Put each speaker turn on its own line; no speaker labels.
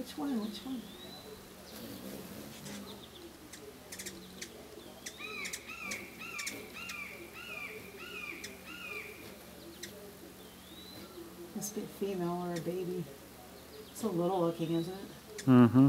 Which one? Which one? Must be a female or a baby. It's a little looking, isn't it?
Mm-hmm.